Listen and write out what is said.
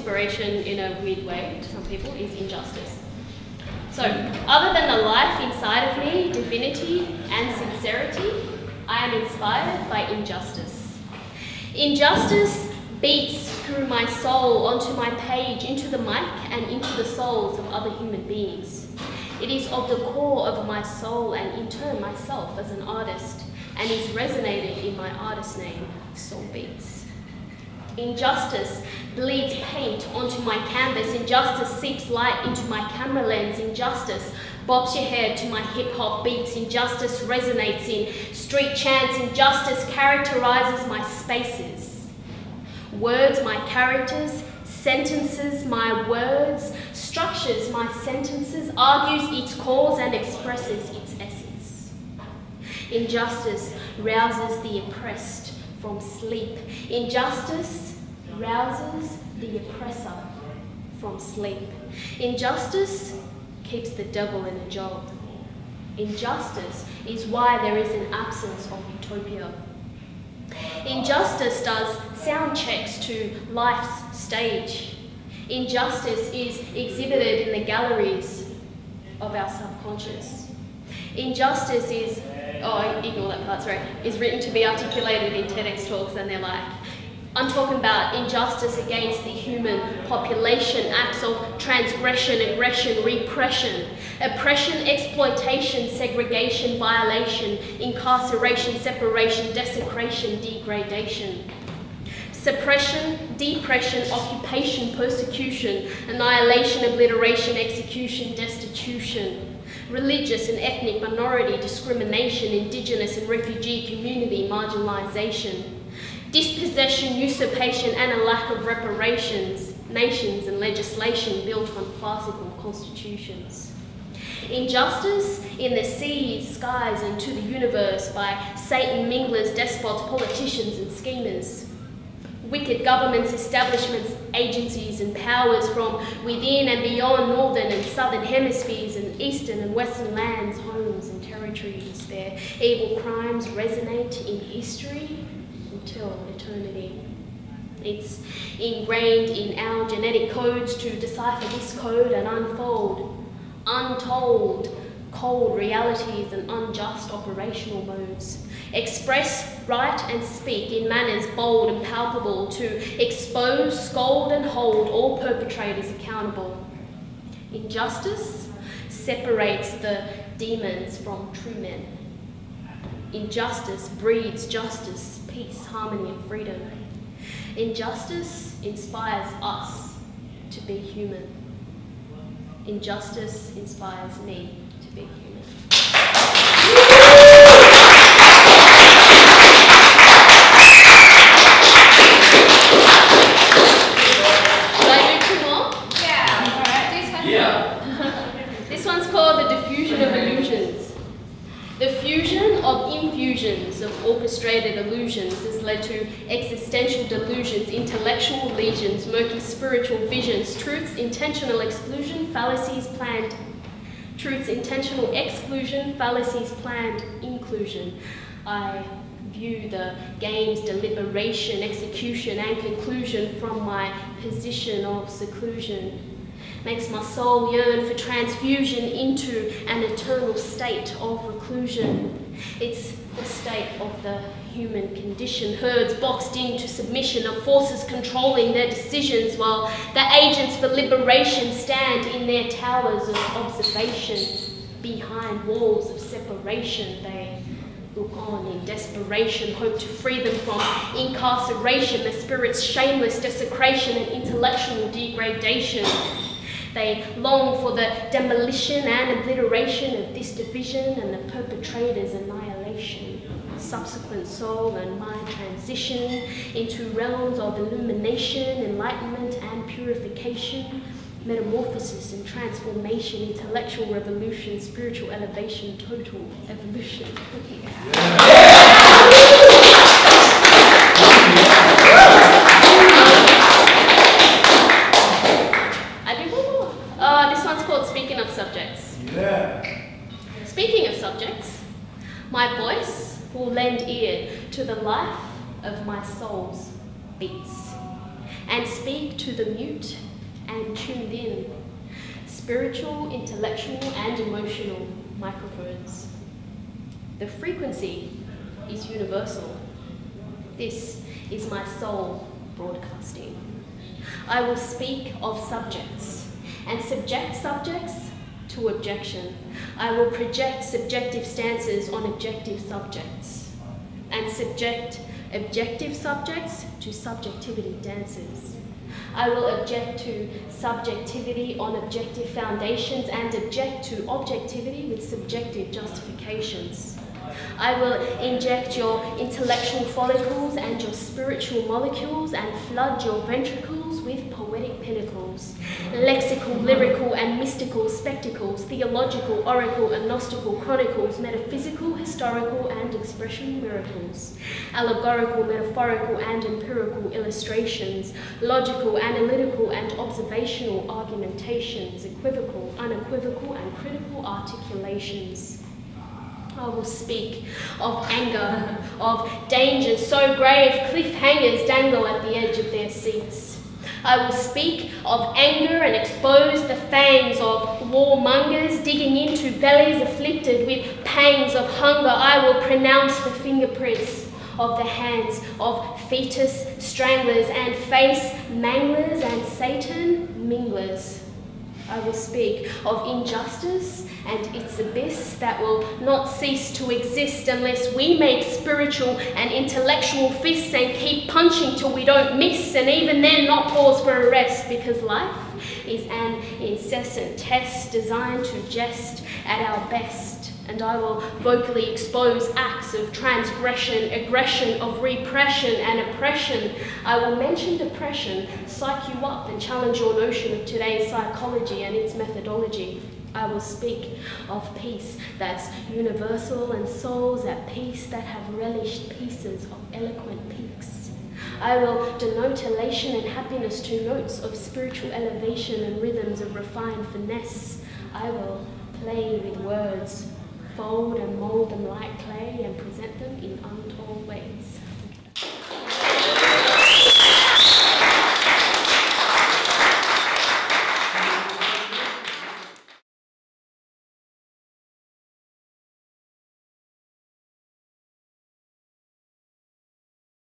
inspiration in a weird way to some people is injustice. So, other than the life inside of me, divinity and sincerity, I am inspired by injustice. Injustice beats through my soul onto my page, into the mic and into the souls of other human beings. It is of the core of my soul and in turn myself as an artist, and is resonated in my artist name, Soul Beats. Injustice bleeds paint onto my canvas. Injustice seeps light into my camera lens. Injustice bobs your head to my hip-hop beats. Injustice resonates in street chants. Injustice characterizes my spaces. Words, my characters. Sentences, my words. Structures, my sentences. Argues its cause and expresses its essence. Injustice rouses the oppressed from sleep. Injustice rouses the oppressor from sleep. Injustice keeps the devil in a job. Injustice is why there is an absence of utopia. Injustice does sound checks to life's stage. Injustice is exhibited in the galleries of our subconscious. Injustice is, oh, ignore that part, sorry, is written to be articulated in TEDx talks, and they're like, I'm talking about injustice against the human population, acts of transgression, aggression, repression, oppression, exploitation, segregation, violation, incarceration, separation, desecration, degradation. Suppression, depression, occupation, persecution, annihilation, obliteration, execution, destitution. Religious and ethnic minority discrimination, indigenous and refugee community marginalisation. Dispossession, usurpation and a lack of reparations, nations and legislation built on farcical constitutions. Injustice in the seas, skies and to the universe by Satan minglers, despots, politicians and schemers. Wicked governments, establishments, agencies and powers from within and beyond northern and southern hemispheres and eastern and western lands, homes and territories. Their evil crimes resonate in history until eternity. It's ingrained in our genetic codes to decipher this code and unfold untold, cold realities and unjust operational modes. Express, write and speak in manners bold and palpable to expose, scold and hold all perpetrators accountable. Injustice separates the demons from true men. Injustice breeds justice, peace, harmony and freedom. Injustice inspires us to be human. Injustice inspires me to be human. Should I do two more? Yeah. All right. Yeah. This one's called The Diffusion of Illusions. The fusion of infusions of orchestrated illusions has led to existential delusions, intellectual lesions, murky spiritual visions, truths, intentional exclusion, fallacies, planned. Truths, intentional exclusion, fallacies, planned inclusion. I view the game's deliberation, execution and conclusion from my position of seclusion. Makes my soul yearn for transfusion into an eternal state of reclusion. It's the state of the human condition, herds boxed into submission of forces controlling their decisions while the agents for liberation stand in their towers of observation. Behind walls of separation, they look on in desperation, hope to free them from incarceration, the spirit's shameless desecration and intellectual degradation. They long for the demolition and obliteration of this division and the perpetrator's annihilation. Subsequent soul and mind transition into realms of illumination, enlightenment and purification, metamorphosis and transformation, intellectual revolution, spiritual elevation, total evolution. This one's called Speaking of Subjects. Yeah. Speaking of subjects, my voice will lend ear to the life of my soul's beats. and speak to the mute and tuned in. Spiritual, intellectual, and emotional microphones. The frequency is universal. This is my soul broadcasting. I will speak of subjects and subject subjects to objection. I will project subjective stances on objective subjects and subject objective subjects to subjectivity dances. I will object to subjectivity on objective foundations and object to objectivity with subjective justifications. I will inject your intellectual follicles and your spiritual molecules and flood your ventricles with poetic pinnacles, lexical, lyrical, and mystical spectacles, theological, oracle, agnostical chronicles, metaphysical, historical, and expression miracles, allegorical, metaphorical, and empirical illustrations, logical, analytical, and observational argumentations, equivocal, unequivocal, and critical articulations. I will speak of anger, of dangers so grave cliffhangers dangle at the edge of their seats. I will speak of anger and expose the fangs of warmongers digging into bellies afflicted with pangs of hunger. I will pronounce the fingerprints of the hands of fetus stranglers and face manglers and Satan minglers. I will speak of injustice and its abyss that will not cease to exist unless we make spiritual and intellectual fists and keep punching till we don't miss, and even then not pause for a rest, because life is an incessant test designed to jest at our best. And I will vocally expose acts of transgression, aggression, of repression and oppression. I will mention depression, psych you up, and challenge your notion of today's psychology and its methodology. I will speak of peace that's universal and souls at peace that have relished pieces of eloquent peaks. I will denote elation and happiness to notes of spiritual elevation and rhythms of refined finesse. I will play with words, fold and mold them like clay, and present them in untold ways.